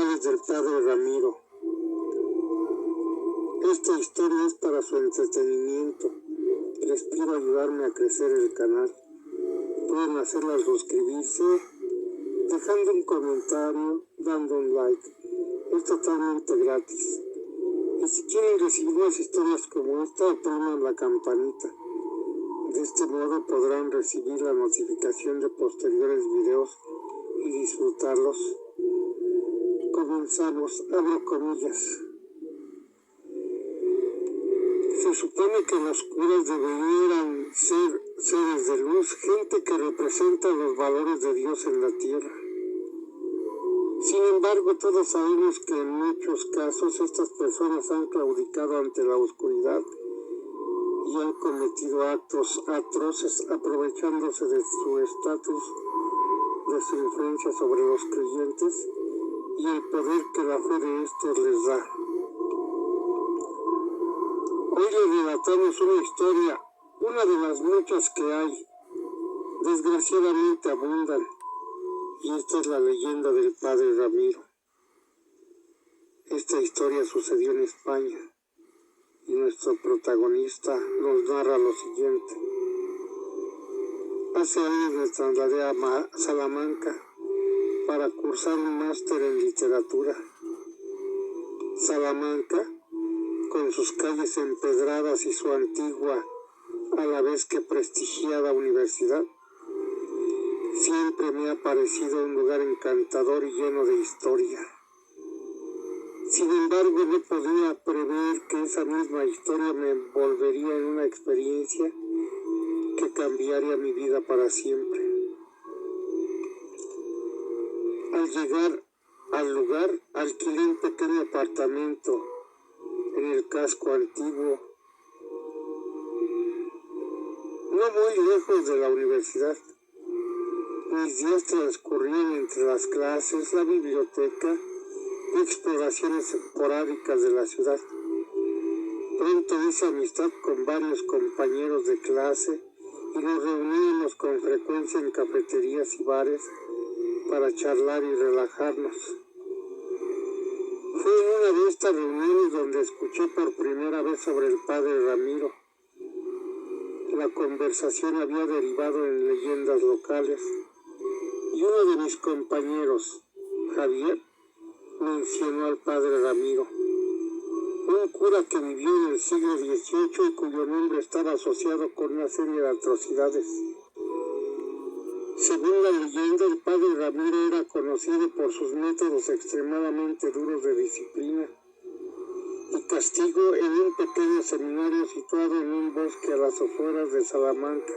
espirituales del Padre Ramiro. Esta historia es para su entretenimiento. Les pido ayudarme a crecer el canal. Pueden hacerlo al suscribirse, dejando un comentario, dando un like. Es totalmente gratis. Y si quieren recibir más historias como esta, opriman la campanita. De este modo podrán recibir la notificación de posteriores videos y disfrutarlos. Comenzamos, abro comillas. Se supone que los curas deberían ser seres de luz, gente que representa los valores de Dios en la tierra. Sin embargo, todos sabemos que en muchos casos estas personas han claudicado ante la oscuridad y han cometido actos atroces aprovechándose de su estatus, de su influencia sobre los creyentes y el poder que la fe de estos les da. Hoy les relatamos una historia, una de las muchas que hay. Desgraciadamente abundan, y esta es la leyenda del Padre Ramiro. Esta historia sucedió en España, y nuestro protagonista nos narra lo siguiente. Hace años me trasladé a Salamanca para cursar un máster en literatura. Salamanca, con sus calles empedradas y su antigua, a la vez que prestigiada universidad, siempre me ha parecido un lugar encantador y lleno de historia. Sin embargo, no podía prever que esa misma historia me envolvería en una experiencia que cambiaría mi vida para siempre. Al llegar al lugar, alquilé un pequeño apartamento en el casco antiguo, no muy lejos de la universidad. Mis días transcurrían entre las clases, la biblioteca y exploraciones esporádicas de la ciudad. Pronto hice amistad con varios compañeros de clase y nos reuníamos con frecuencia en cafeterías y bares para charlar y relajarnos. Fue en una de estas reuniones donde escuché por primera vez sobre el Padre Ramiro. La conversación había derivado en leyendas locales y uno de mis compañeros, Javier, mencionó al Padre Ramiro, un cura que vivió en el siglo XVIII y cuyo nombre estaba asociado con una serie de atrocidades. Según la leyenda, el Padre Ramiro era conocido por sus métodos extremadamente duros de disciplina y castigo en un pequeño seminario situado en un bosque a las afueras de Salamanca.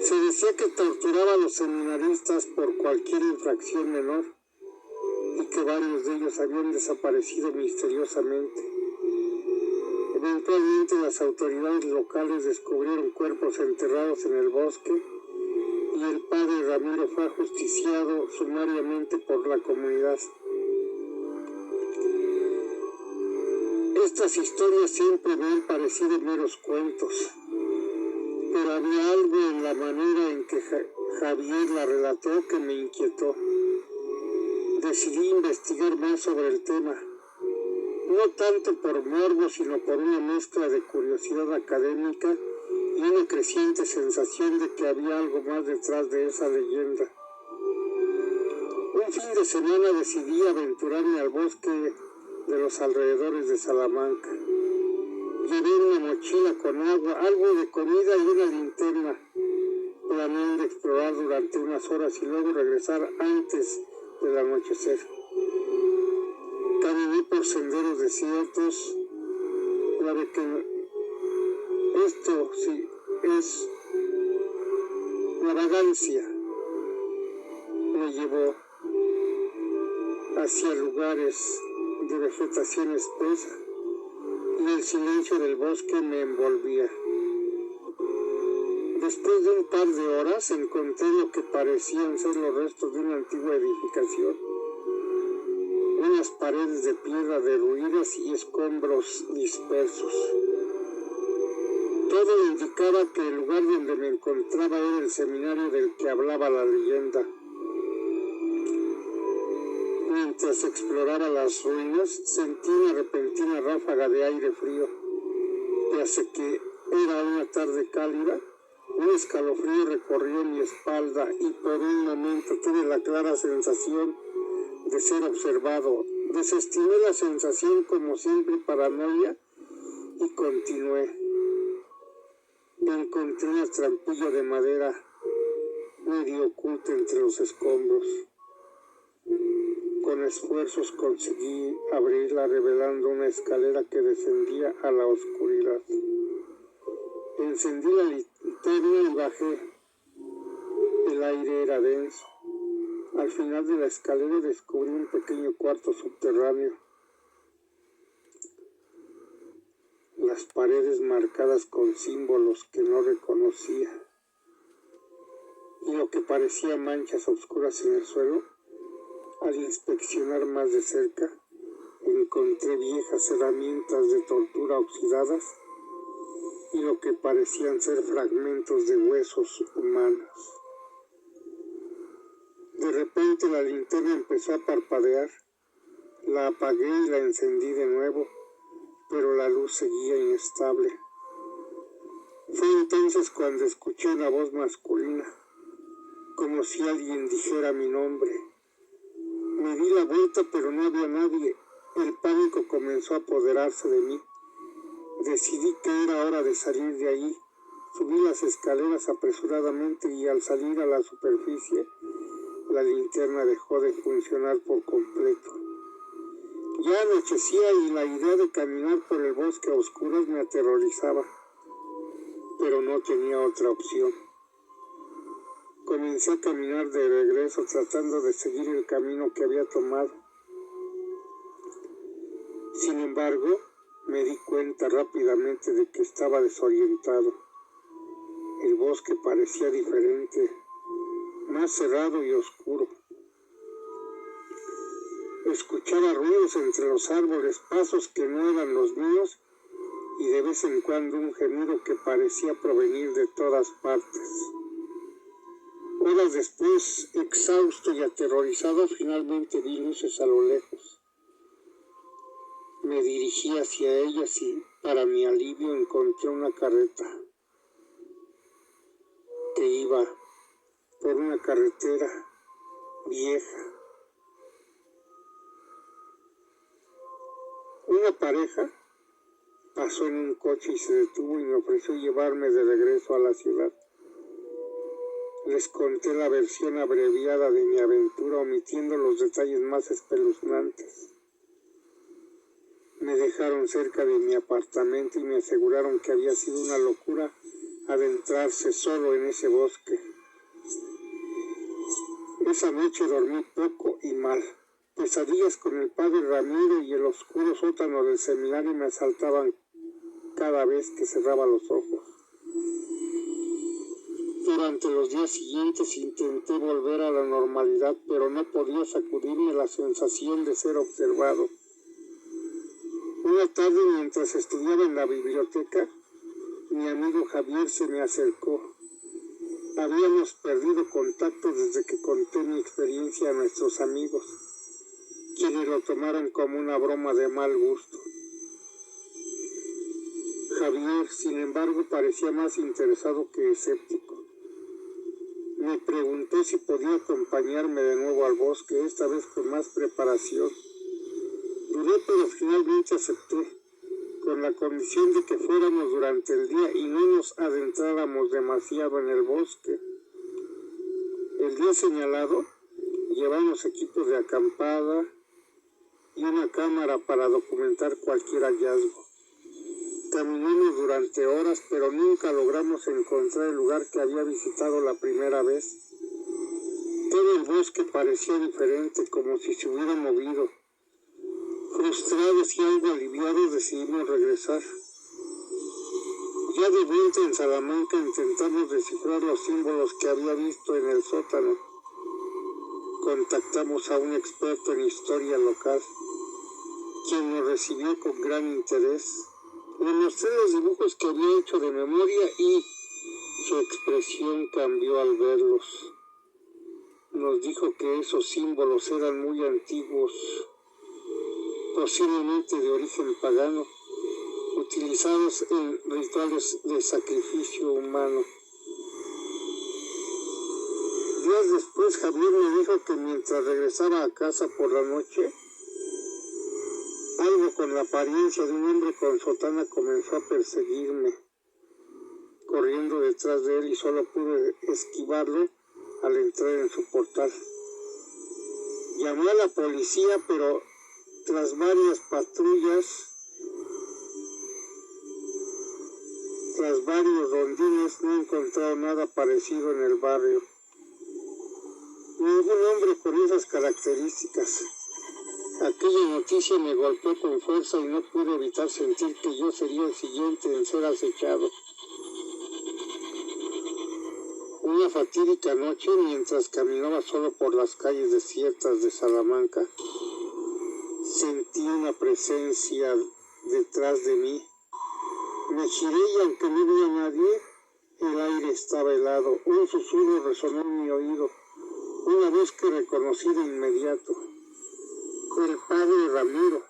Se decía que torturaba a los seminaristas por cualquier infracción menor y que varios de ellos habían desaparecido misteriosamente. Eventualmente las autoridades locales descubrieron cuerpos enterrados en el bosque y el Padre Ramiro fue ajusticiado sumariamente por la comunidad. Estas historias siempre me han parecido meros cuentos, pero había algo en la manera en que Javier la relató que me inquietó. Decidí investigar más sobre el tema, no tanto por morbo, sino por una mezcla de curiosidad académica y una creciente sensación de que había algo más detrás de esa leyenda. Un fin de semana decidí aventurarme al bosque de los alrededores de Salamanca. Llevé una mochila con agua, algo de comida y una linterna, planeando explorar durante unas horas y luego regresar antes del anochecer. Caminé por senderos desiertos. La de que esto sí es la vagancia me llevó hacia lugares de vegetación espesa y el silencio del bosque me envolvía. Después de un par de horas encontré lo que parecían ser los restos de una antigua edificación, unas paredes de piedra derruidas y escombros dispersos. Todo indicaba que el lugar donde me encontraba era el seminario del que hablaba la leyenda. Mientras exploraba las ruinas, sentí una repentina ráfaga de aire frío. Pese a que era una tarde cálida, un escalofrío recorrió mi espalda y por un momento tuve la clara sensación de ser observado. Desestimé la sensación como siempre paranoia y continué. Encontré una trampilla de madera medio oculta entre los escombros. Con esfuerzos conseguí abrirla, revelando una escalera que descendía a la oscuridad. Encendí la linterna y bajé. El aire era denso. Al final de la escalera descubrí un pequeño cuarto subterráneo. Las paredes marcadas con símbolos que no reconocía y lo que parecía manchas oscuras en el suelo. Al inspeccionar más de cerca, encontré viejas herramientas de tortura oxidadas y lo que parecían ser fragmentos de huesos humanos. De repente la linterna empezó a parpadear. La apagué y la encendí de nuevo, pero la luz seguía inestable. Fue entonces cuando escuché una voz masculina, como si alguien dijera mi nombre. Me di la vuelta, pero no había nadie. El pánico comenzó a apoderarse de mí. Decidí que era hora de salir de ahí. Subí las escaleras apresuradamente y al salir a la superficie, la linterna dejó de funcionar por completo. Ya anochecía y la idea de caminar por el bosque a oscuras me aterrorizaba, pero no tenía otra opción. Comencé a caminar de regreso tratando de seguir el camino que había tomado. Sin embargo, me di cuenta rápidamente de que estaba desorientado. El bosque parecía diferente, más cerrado y oscuro. Escuchaba ruidos entre los árboles, pasos que no eran los míos y de vez en cuando un gemido que parecía provenir de todas partes. Horas después, exhausto y aterrorizado, finalmente vi luces a lo lejos. Me dirigí hacia ellas y, para mi alivio, encontré una carreta que iba por una carretera vieja. Una pareja pasó en un coche y se detuvo y me ofreció llevarme de regreso a la ciudad. Les conté la versión abreviada de mi aventura, omitiendo los detalles más espeluznantes. Me dejaron cerca de mi apartamento y me aseguraron que había sido una locura adentrarse solo en ese bosque. Esa noche dormí poco y mal. Pesadillas con el padre Ramiro y el oscuro sótano del seminario me asaltaban cada vez que cerraba los ojos. Durante los días siguientes intenté volver a la normalidad, pero no podía sacudirme la sensación de ser observado. Una tarde, mientras estudiaba en la biblioteca, mi amigo Javier se me acercó. Habíamos perdido contacto desde que conté mi experiencia a nuestros amigos, quienes lo tomaron como una broma de mal gusto. Javier, sin embargo, parecía más interesado que escéptico. Me preguntó si podía acompañarme de nuevo al bosque, esta vez con más preparación. Dudé, pero finalmente acepté, con la condición de que fuéramos durante el día y no nos adentráramos demasiado en el bosque. El día señalado, llevamos equipos de acampada y una cámara para documentar cualquier hallazgo. Caminamos durante horas, pero nunca logramos encontrar el lugar que había visitado la primera vez. Todo el bosque parecía diferente, como si se hubiera movido. Frustrados y algo aliviados decidimos regresar. Ya de vuelta en Salamanca intentamos descifrar los símbolos que había visto en el sótano. Contactamos a un experto en historia local, quien nos recibió con gran interés. Le mostré los dibujos que había hecho de memoria y su expresión cambió al verlos. nos dijo que esos símbolos eran muy antiguos, posiblemente de origen pagano, utilizados en rituales de sacrificio humano. Días después, Javier me dijo que mientras regresaba a casa por la noche, algo con la apariencia de un hombre con sotana comenzó a perseguirme, corriendo detrás de él, y solo pude esquivarlo al entrar en su portal. Llamé a la policía, pero tras varias patrullas, tras varios rondines, no encontraron nada parecido en el barrio. Ningún hombre con esas características. Aquella noticia me golpeó con fuerza y no pude evitar sentir que yo sería el siguiente en ser acechado. Una fatídica noche, mientras caminaba solo por las calles desiertas de Salamanca, sentí una presencia detrás de mí. Me giré y aunque no vi a nadie, el aire estaba helado. Un susurro resonó en mi oído, una voz que reconocí de inmediato. El padre Ramiro.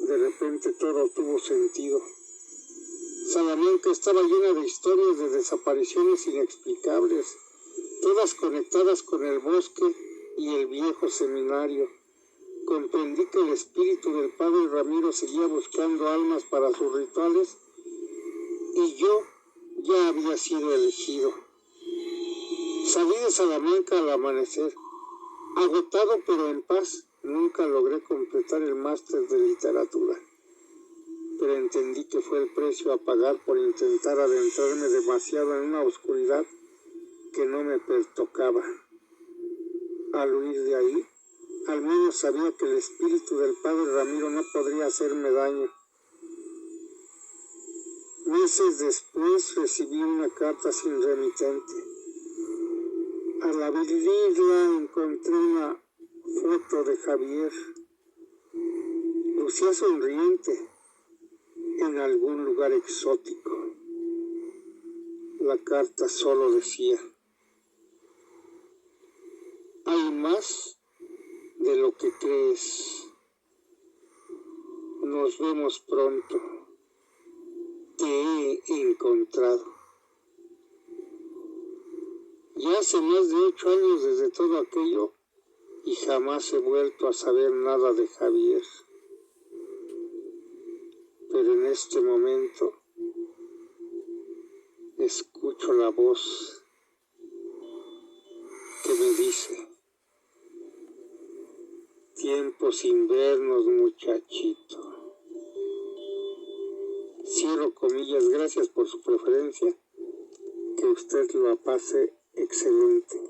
De repente todo tuvo sentido. Salamanca estaba llena de historias de desapariciones inexplicables, todas conectadas con el bosque y el viejo seminario. Comprendí que el espíritu del padre Ramiro seguía buscando almas para sus rituales y yo ya había sido elegido. Salí de Salamanca al amanecer, agotado pero en paz. Nunca logré completar el máster de literatura, pero entendí que fue el precio a pagar por intentar adentrarme demasiado en una oscuridad que no me pertocaba. Al huir de ahí, al menos sabía que el espíritu del padre Ramiro no podría hacerme daño. Meses después recibí una carta sin remitente. Al abrirla encontré una foto de Javier. Lucía sonriente en algún lugar exótico. La carta solo decía: hay más de lo que crees. Nos vemos pronto. Te he encontrado. Ya hace más de 8 años desde todo aquello y jamás he vuelto a saber nada de Javier. Pero en este momento escucho la voz que me dice: tiempo sin vernos, muchachito. Cierro comillas. Gracias por su preferencia. Que usted lo pase excelente.